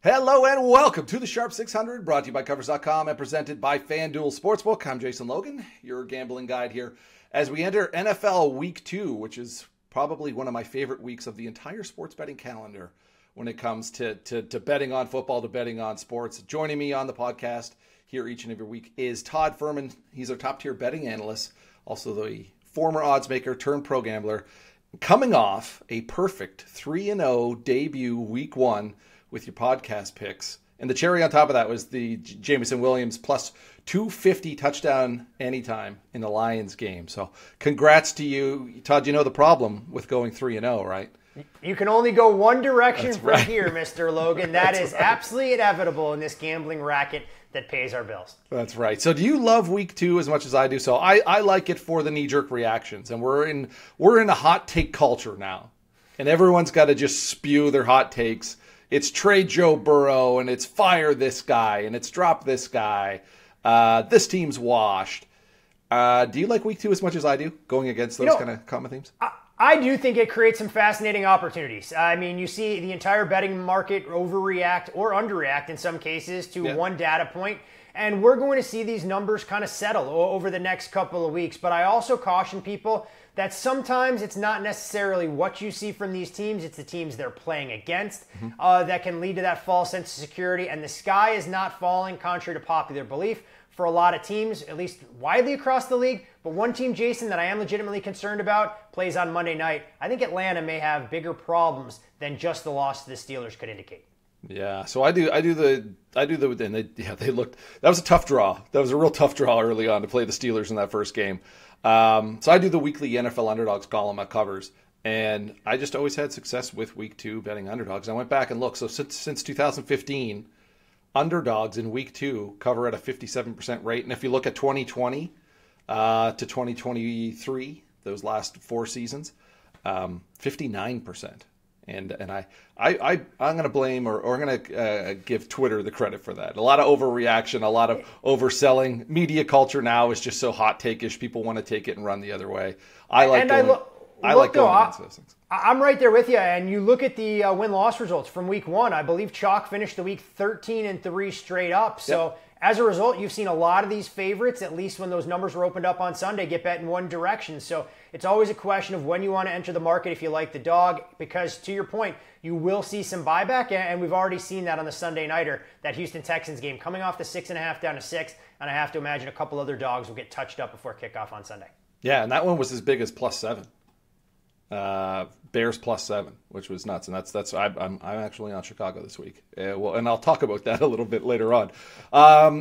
Hello and welcome to the Sharp 600, brought to you by Covers.com and presented by FanDuel Sportsbook. I'm Jason Logan, your gambling guide here, as we enter NFL Week 2, which is probably one of my favorite weeks of the entire sports betting calendar when it comes to betting on football, to betting on sports. Joining me on the podcast here each and every week is Todd Furman. He's our top-tier betting analyst, also the former odds maker turned pro gambler, coming off a perfect 3-0 debut Week 1 with your podcast picks. And the cherry on top of that was the Jameson Williams plus 250 touchdown anytime in the Lions game. So congrats to you. Todd, you know the problem with going 3-0, right? You can only go one direction from right. here, Mr. Logan. That is right. Absolutely inevitable in this gambling racket that pays our bills. That's right. So do you love Week 2 as much as I do? So I like it for the knee-jerk reactions. And we're in a hot take culture now. And everyone's got to just spew their hot takes. It's trade Joe Burrow, and it's fire this guy, and it's drop this guy. This team's washed. Do you like Week 2 as much as I do, going against those kind of common themes? I do think it creates some fascinating opportunities. I mean, you see the entire betting market overreact or underreact in some cases to one data point. And we're going to see these numbers kind of settle over the next couple of weeks. But I also caution people that sometimes it's not necessarily what you see from these teams, it's the teams they're playing against that can lead to that false sense of security. And the sky is not falling, contrary to popular belief, for a lot of teams, at least widely across the league. But one team, Jason, that I am legitimately concerned about plays on Monday night. I think Atlanta may have bigger problems than just the loss to the Steelers could indicate. Yeah, so I do the and they looked, that was a tough draw. That was a real tough draw early on to play the Steelers in that first game. So I do the weekly NFL underdogs column at Covers, and I just always had success with Week 2 betting underdogs. I went back and looked. So since 2015, underdogs in Week 2 cover at a 57% rate. And if you look at 2020 to 2023, those last 4 seasons, 59%. And I'm going to blame or I'm going to give Twitter the credit for that. A lot of overreaction, a lot of overselling. Media culture now is just so hot take-ish. People want to take it and run the other way. I like going against those things. I'm right there with you. And you look at the win-loss results from Week 1. I believe Chalk finished the week 13-3 straight up. So as a result, you've seen a lot of these favorites, at least when those numbers were opened up on Sunday, get bet in one direction. So it's always a question of when you want to enter the market if you like the dog, because to your point, you will see some buyback, and we've already seen that on the Sunday nighter, that Houston Texans game, coming off the 6.5 down to 6, and I have to imagine a couple other dogs will get touched up before kickoff on Sunday. Yeah, and that one was as big as +7. Bears +7, which was nuts, and that's I'm actually on Chicago this week. And I'll talk about that a little bit later on.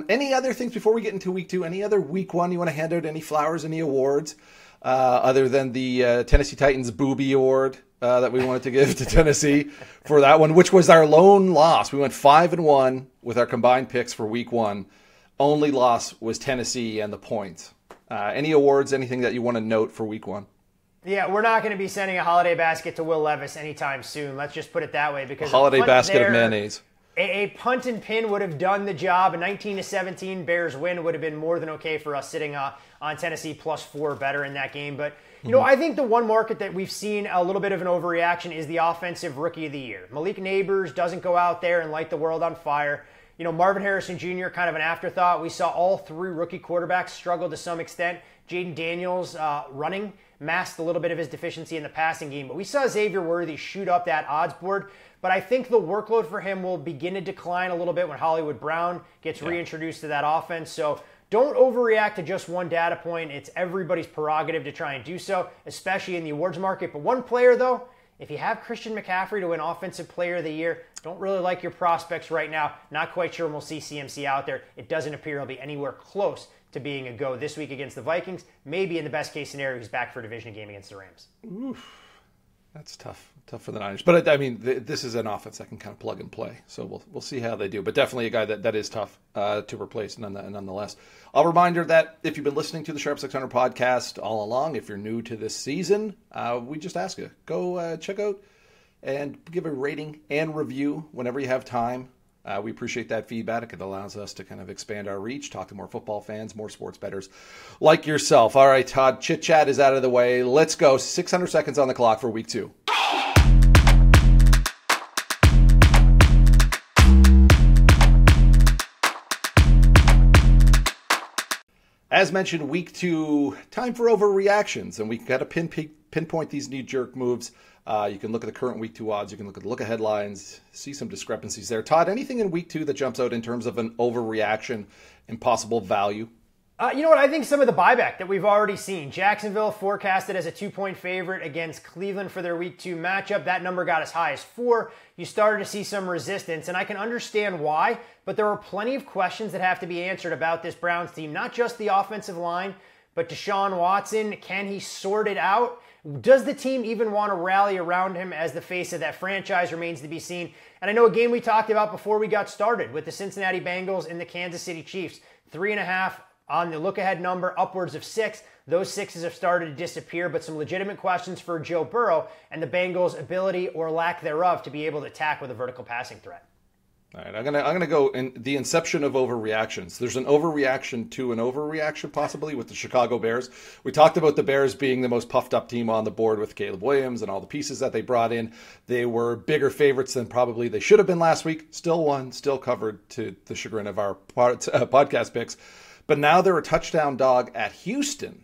Any other things before we get into Week 2? Any other Week 1 you want to hand out? Any flowers? Any awards other than the Tennessee Titans Booby Award that we wanted to give to Tennessee for that one, which was our lone loss? We went 5-1 with our combined picks for Week 1. Only loss was Tennessee and the points. Any awards? Anything that you want to note for Week 1? Yeah, we're not going to be sending a holiday basket to Will Levis anytime soon. Let's just put it that way. Because a holiday basket of mayonnaise. A punt and pin would have done the job. A 19-17 Bears win would have been more than okay for us sitting on Tennessee +4 better in that game. But, you know, I think the one market that we've seen a little bit of an overreaction is the offensive rookie of the year. Malik Neighbors doesn't go out there and light the world on fire. You know, Marvin Harrison Jr., kind of an afterthought. We saw all 3 rookie quarterbacks struggle to some extent. Jaden Daniels running masked a little bit of his deficiency in the passing game. But we saw Xavier Worthy shoot up that odds board. But I think the workload for him will begin to decline a little bit when Hollywood Brown gets reintroduced to that offense. So don't overreact to just one data point. It's everybody's prerogative to try and do so, especially in the awards market. But one player, though, if you have Christian McCaffrey to win Offensive Player of the Year, don't really like your prospects right now. Not quite sure when we'll see CMC out there. It doesn't appear he'll be anywhere close to being a go this week against the Vikings. Maybe in the best case scenario, he's back for a division game against the Rams. Oof. That's tough for the Niners. But I mean, this is an offense that can kind of plug and play. So we'll see how they do. But definitely a guy that is tough to replace nonetheless. A reminder that if you've been listening to the Sharp 600 podcast all along, if you're new to this season, we just ask you, go check out and give a rating and review whenever you have time. We appreciate that feedback. It allows us to kind of expand our reach, talk to more football fans, more sports bettors like yourself. All right, Todd, chit-chat is out of the way. Let's go. 600 seconds on the clock for Week 2. as mentioned, week 2, time for overreactions, and we got to pinpoint these knee-jerk moves. You can look at the current week 2 odds. You can look at the look-ahead lines, see some discrepancies there. Todd, anything in week 2 that jumps out in terms of an overreaction and possible value? You know what? I think some of the buyback that we've already seen. Jacksonville forecasted as a 2-point favorite against Cleveland for their week 2 matchup. That number got as high as 4. You started to see some resistance, and I can understand why, but there are plenty of questions that have to be answered about this Browns team. Not just the offensive line, but Deshaun Watson. Can he sort it out? Does the team even want to rally around him as the face of that franchise? Remains to be seen. And I know a game we talked about before we got started with the Cincinnati Bengals and the Kansas City Chiefs. 3.5 on the look-ahead number, upwards of 6. Those 6s have started to disappear, but some legitimate questions for Joe Burrow and the Bengals' ability or lack thereof to be able to attack with a vertical passing threat. All right, I'm gonna go in the inception of overreactions. There's an overreaction to an overreaction, possibly, with the Chicago Bears. We talked about the Bears being the most puffed up team on the board with Caleb Williams and all the pieces that they brought in. They were bigger favorites than probably they should have been last week. Still won, still covered to the chagrin of our podcast picks. But now they're a touchdown dog at Houston.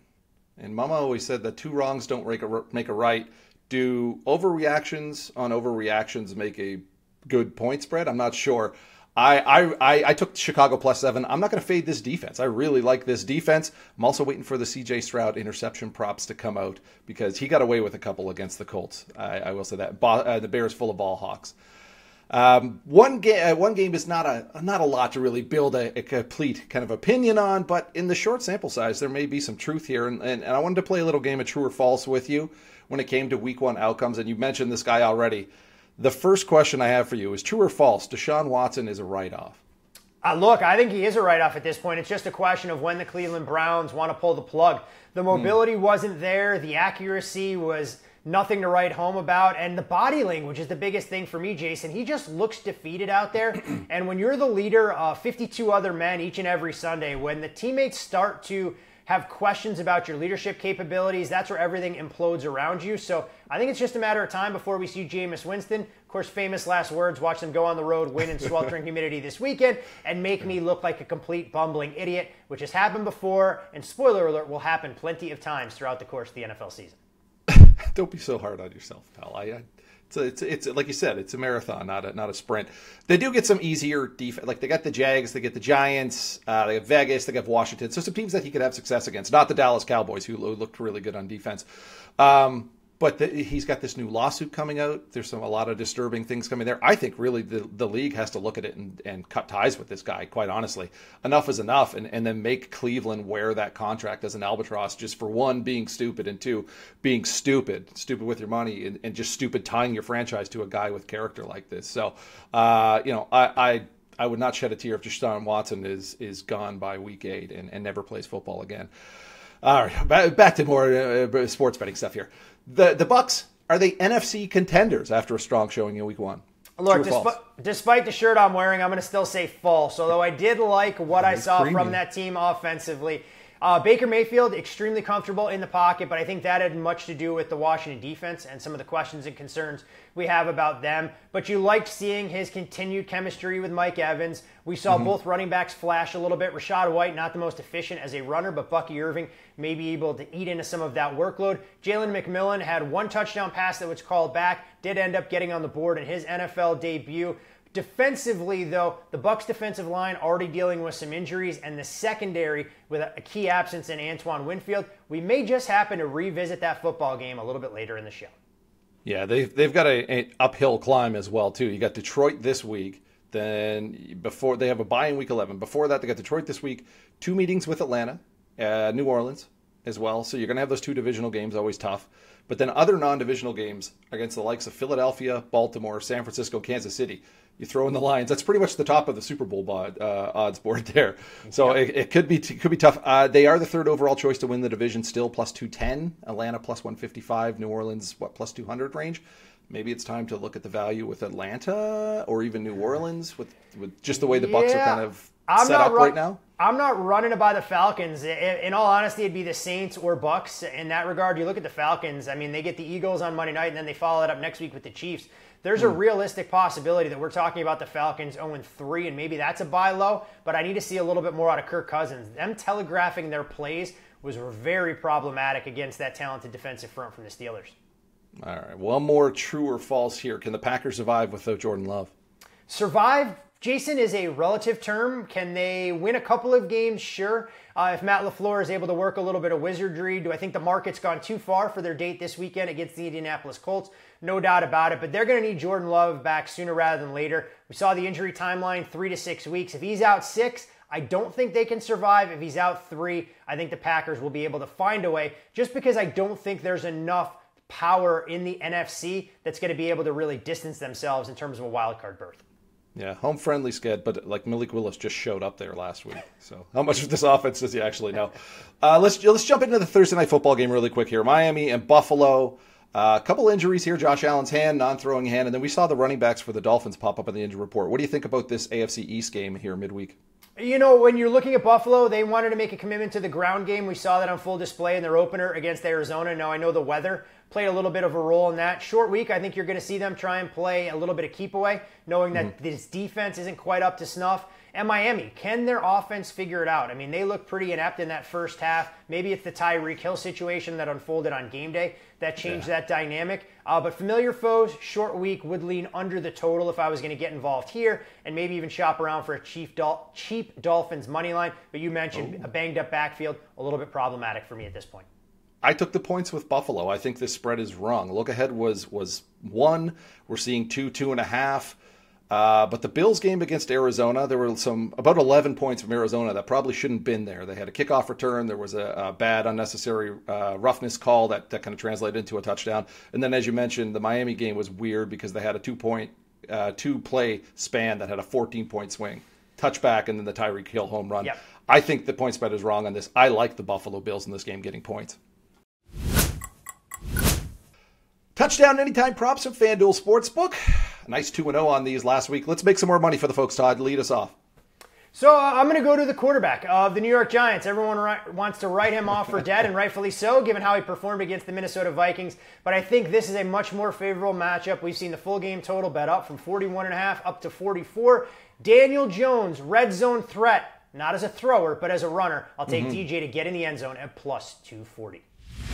And Mama always said that 2 wrongs don't make a right. Do overreactions on overreactions make a good point spread? I'm not sure. I took Chicago +7. I'm not going to fade this defense. I really like this defense. I'm also waiting for the CJ Stroud interception props to come out because he got away with a couple against the Colts. I will say that. The Bears full of ball hawks. One game is not a lot to really build a complete kind of opinion on, but in the short sample size, there may be some truth here. And I wanted to play a little game of true or false with you when it came to week 1 outcomes. And you mentioned this guy already. The first question I have for you is true or false? Deshaun Watson is a write-off. Look, I think he is a write-off at this point. It's just a question of when the Cleveland Browns want to pull the plug. The mobility wasn't there. The accuracy was nothing to write home about. And the body language is the biggest thing for me, Jason. He just looks defeated out there. And when you're the leader of 52 other men each and every Sunday, when the teammates start to have questions about your leadership capabilities, that's where everything implodes around you. So I think it's just a matter of time before we see Jameis Winston. Of course, famous last words, watch them go on the road, win in sweltering humidity this weekend, and make me look like a complete bumbling idiot, which has happened before, and spoiler alert, will happen plenty of times throughout the course of the NFL season. Don't be so hard on yourself, pal. It's like you said, it's a marathon, not a sprint. They do get some easier defense. Like they got the Jags, they get the Giants, they have Vegas, they have Washington. So some teams that he could have success against. Not the Dallas Cowboys, who looked really good on defense. But he's got this new lawsuit coming out. There's a lot of disturbing things coming there. I think really the league has to look at it and cut ties with this guy, quite honestly. Enough is enough, and then make Cleveland wear that contract as an albatross just for 1, being stupid, and 2, being stupid with your money, and just stupid tying your franchise to a guy with character like this. So, I would not shed a tear if Deshaun Watson is gone by week 8 and never plays football again. All right, back to more sports betting stuff here. The Bucks, are they NFC contenders after a strong showing in week 1? Look, despite the shirt I'm wearing, I'm going to still say false, although I did like what I saw from that team offensively. Baker Mayfield, extremely comfortable in the pocket, but I think that had much to do with the Washington defense and some of the questions and concerns we have about them. But you liked seeing his continued chemistry with Mike Evans. We saw both running backs flash a little bit. Rachaad White, not the most efficient as a runner, but Bucky Irving may be able to eat into some of that workload. Jalen McMillan had 1 touchdown pass that was called back, did end up getting on the board in his NFL debut. Defensively, though, the Bucs defensive line already dealing with some injuries, and the secondary with a key absence in Antoine Winfield. We may just happen to revisit that football game a little bit later in the show. Yeah, they've got an uphill climb as well, too. You got Detroit this week. Then before they have a bye in week 11. Before that, they got Detroit this week. 2 meetings with Atlanta, New Orleans as well. So you're going to have those 2 divisional games, always tough. But then other non-divisional games against the likes of Philadelphia, Baltimore, San Francisco, Kansas City. You throw in the Lions. That's pretty much the top of the Super Bowl odds board there. So it could be tough. They are the 3rd overall choice to win the division, still +210. Atlanta +155. New Orleans +200 range. Maybe it's time to look at the value with Atlanta or even New Orleans with just the way the Bucs are kind of set up right now. I'm not running it by the Falcons. In all honesty, it'd be the Saints or Bucs in that regard. You look at the Falcons. I mean, they get the Eagles on Monday night, and then they follow it up next week with the Chiefs. there's a realistic possibility that we're talking about the Falcons 0-3, and maybe that's a buy low, but I need to see a little bit more out of Kirk Cousins. Them telegraphing their plays was very problematic against that talented defensive front from the Steelers. All right, one more true or false here. Can the Packers survive without Jordan Love? Survive, Jason, is a relative term. Can they win a couple of games? Sure. If Matt LaFleur is able to work a little bit of wizardry, do I think the market's gone too far for their date this weekend against the Indianapolis Colts? No doubt about it, but they're going to need Jordan Love back sooner rather than later. We saw the injury timeline, 3 to 6 weeks. If he's out 6, I don't think they can survive. If he's out 3, I think the Packers will be able to find a way, just because I don't think there's enough power in the NFC that's going to be able to really distance themselves in terms of a wild card berth. Yeah, home friendly sked, but like Malik Willis just showed up there last week. So how much of this offense does he actually know? Let's jump into the Thursday night football game really quick here. Miami and Buffalo. A couple injuries here. Josh Allen's hand, non-throwing hand, and then we saw the running backs for the Dolphins pop up in the injury report. What do you think about this AFC East game here midweek? You know, when you're looking at Buffalo, they wanted to make a commitment to the ground game. We saw that on full display in their opener against Arizona. Now, I know the weather played a little bit of a role in that. Short week, I think you're going to see them try and play a little bit of keep away, knowing that this defense isn't quite up to snuff. And Miami, can their offense figure it out? I mean, they look pretty inept in that first half. Maybe it's the Tyreek Hill situation that unfolded on game day that changed that dynamic. But familiar foes, short week, would lean under the total if I was going to get involved here, and maybe even shop around for a cheap Dolphins money line. But you mentioned a banged-up backfield, a little bit problematic for me at this point. I took the points with Buffalo. I think this spread is wrong. Look ahead was 1. We're seeing 2, 2.5. But the Bills game against Arizona, there were about 11 points from Arizona that probably shouldn't have been there. They had a kickoff return. There was a bad, unnecessary roughness call that kind of translated into a touchdown. And then, as you mentioned, the Miami game was weird because they had a 2-play span that had a 14-point swing. Touchback and then the Tyreek Hill home run. Yep. I think the point spread is wrong on this. I like the Buffalo Bills in this game getting points. Touchdown anytime props from FanDuel Sportsbook. A nice 2-0 on these last week. Let's make some more money for the folks, Todd. Lead us off. So I'm going to go to the quarterback of the New York Giants. Everyone wants to write him off for dead, and rightfully so, given how he performed against the Minnesota Vikings. But I think this is a much more favorable matchup. We've seen the full game total bet up from 41.5 up to 44. Daniel Jones, red zone threat, not as a thrower, but as a runner. I'll take DJ to get in the end zone at plus 240.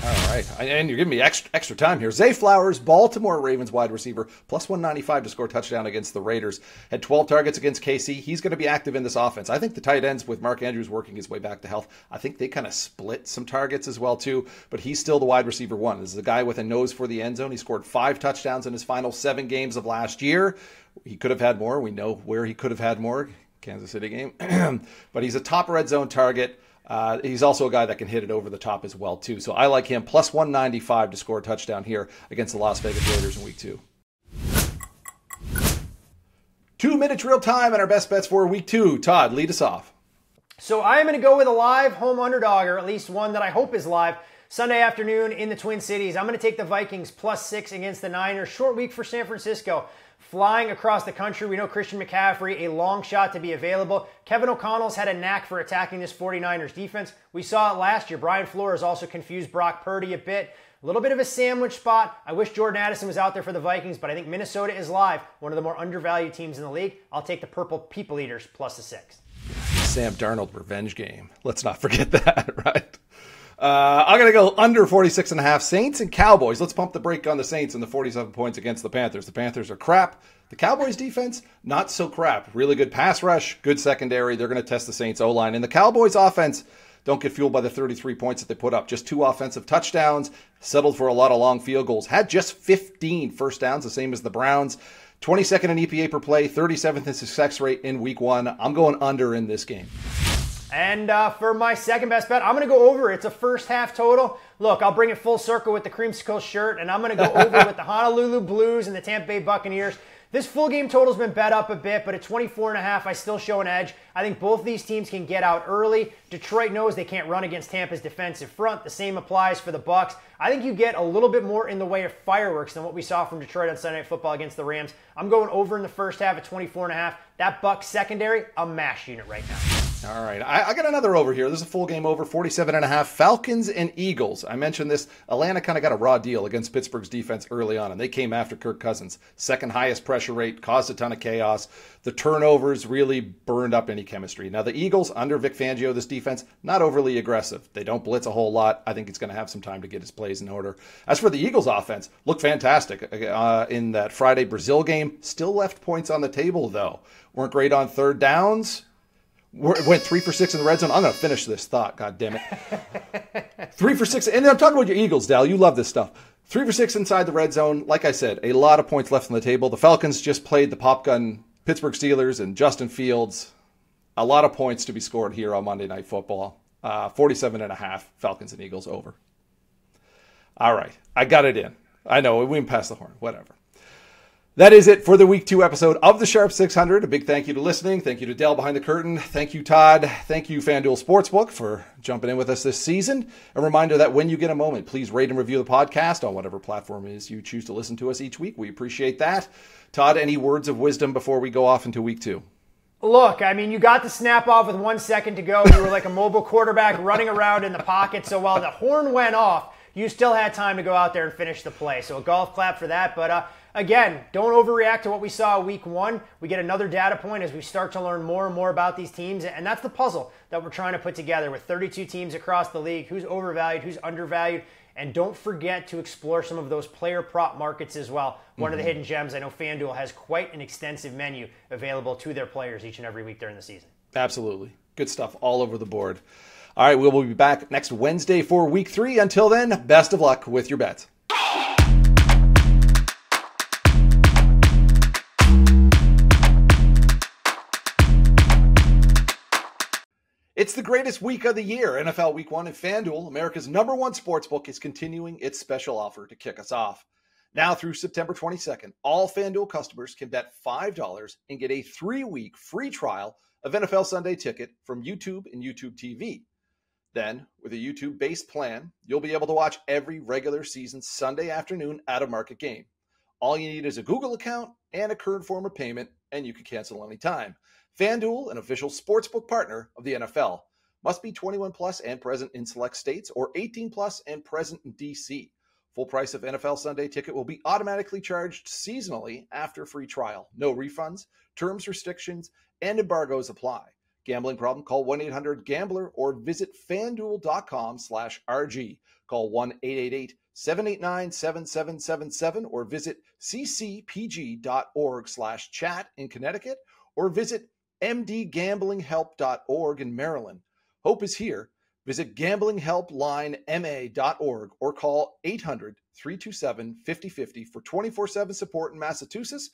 All right, and you're giving me extra time here. Zay Flowers, Baltimore Ravens wide receiver, plus 195 to score touchdown against the Raiders. Had 12 targets against KC. He's going to be active in this offense. I think the tight ends, with Mark Andrews working his way back to health, I think they kind of split some targets as well too, but he's still the wide receiver 1. This is a guy with a nose for the end zone. He scored 5 touchdowns in his final 7 games of last year. He could have had more. We know where he could have had more. Kansas City game. But he's a top red zone target. He's also a guy that can hit it over the top as well, too. So I like him. Plus 195 to score a touchdown here against the Las Vegas Raiders in week 2. 2 minutes real time and our best bets for week 2. Todd, lead us off. So I'm going to go with a live home underdog, or at least one that I hope is live, Sunday afternoon in the Twin Cities. I'm going to take the Vikings plus 6 against the Niners. Short week for San Francisco. Flying across the country. We know Christian McCaffrey, a long shot to be available. Kevin O'Connell's had a knack for attacking this 49ers defense. We saw it last year. Brian Flores also confused Brock Purdy a bit. A little bit of a sandwich spot. I wish Jordan Addison was out there for the Vikings, but I think Minnesota is live. One of the more undervalued teams in the league. I'll take the Purple People Eaters plus the 6. Sam Darnold revenge game. Let's not forget that, right? I'm going to go under 46.5. Saints and Cowboys. Let's pump the brake on the Saints and the 47 points against the Panthers. The Panthers are crap. The Cowboys defense, not so crap. Really good pass rush, good secondary. They're going to test the Saints O-line. And the Cowboys offense, don't get fueled by the 33 points that they put up. Just 2 offensive touchdowns, settled for a lot of long field goals. Had just 15 first downs, the same as the Browns. 22nd in EPA per play, 37th in success rate in week 1. I'm going under in this game. And for my second best bet, I'm going to go over. It's a first half total. Look, I'll bring it full circle with the creamsicle shirt, and I'm going to go over with the Honolulu Blues and the Tampa Bay Buccaneers. This full game total's been bet up a bit, but at 24.5, I still show an edge. I think both these teams can get out early. Detroit knows they can't run against Tampa's defensive front. The same applies for the Bucs. I think you get a little bit more in the way of fireworks than what we saw from Detroit on Sunday Night Football against the Rams. I'm going over in the first half at 24.5. That Bucs secondary, a mash unit right now. All right. I got another over here. This is a full game over, 47.5. Falcons and Eagles. I mentioned this. Atlanta kind of got a raw deal against Pittsburgh's defense early on, and they came after Kirk Cousins. Second highest pressure rate, caused a ton of chaos. The turnovers really burned up any chemistry. Now, the Eagles, under Vic Fangio, this defense, not overly aggressive. They don't blitz a whole lot. I think he's going to have some time to get his plays in order. As for the Eagles offense, looked fantastic in that Friday Brazil game. Still left points on the table, though. Weren't great on third downs. Went 3 for 6 in the red zone. I'm going to finish this thought, God damn it. 3 for 6. And I'm talking about your Eagles, Dal. You love this stuff. 3 for 6 inside the red zone. Like I said, a lot of points left on the table. The Falcons just played the pop gun Pittsburgh Steelers and Justin Fields. A lot of points to be scored here on Monday Night Football. 47.5. Falcons and Eagles over. All right. I got it in. I know. We went past the horn. Whatever. That is it for the Week 2 episode of the Sharp 600. A big thank you to listening. Thank you to Dell behind the curtain. Thank you, Todd. Thank you, FanDuel Sportsbook, for jumping in with us this season. A reminder that when you get a moment, please rate and review the podcast on whatever platform it is you choose to listen to us each week. We appreciate that. Todd, any words of wisdom before we go off into Week 2? Look, I mean, you got the snap off with 1 second to go. You were like a mobile quarterback running around in the pocket. So while the horn went off, you still had time to go out there and finish the play. So a golf clap for that. But again, don't overreact to what we saw Week 1. We get another data point as we start to learn more and more about these teams. And that's the puzzle that we're trying to put together with 32 teams across the league. Who's overvalued, who's undervalued. And don't forget to explore some of those player prop markets as well. One of the hidden gems. I know FanDuel has quite an extensive menu available to their players each and every week during the season. Absolutely. Good stuff all over the board. All right, we will be back next Wednesday for Week 3. Until then, best of luck with your bets. It's the greatest week of the year. NFL Week 1 and FanDuel, America's #1 sportsbook, is continuing its special offer to kick us off. Now through September 22nd, all FanDuel customers can bet $5 and get a 3-week free trial of NFL Sunday Ticket from YouTube and YouTube TV. Then, with a YouTube-based plan, you'll be able to watch every regular season Sunday afternoon out-of-market game. All you need is a Google account and a current form of payment, and you can cancel anytime. FanDuel, an official sportsbook partner of the NFL. Must be 21 plus and present in select states or 18 plus and present in D.C. Full price of NFL Sunday Ticket will be automatically charged seasonally after free trial. No refunds, terms, restrictions, and embargoes apply. Gambling problem? Call 1-800-GAMBLER or visit FanDuel.com/RG. Call 1-888-789-7777 or visit ccpg.org/chat in Connecticut or visit mdgamblinghelp.org in Maryland. Hope is here. Visit gamblinghelplinema.org or call 800-327-5050 for 24/7 support in Massachusetts,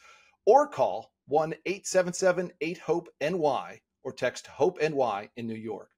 or call 1-877-8-HOPE-NY or text HOPE-NY in New York.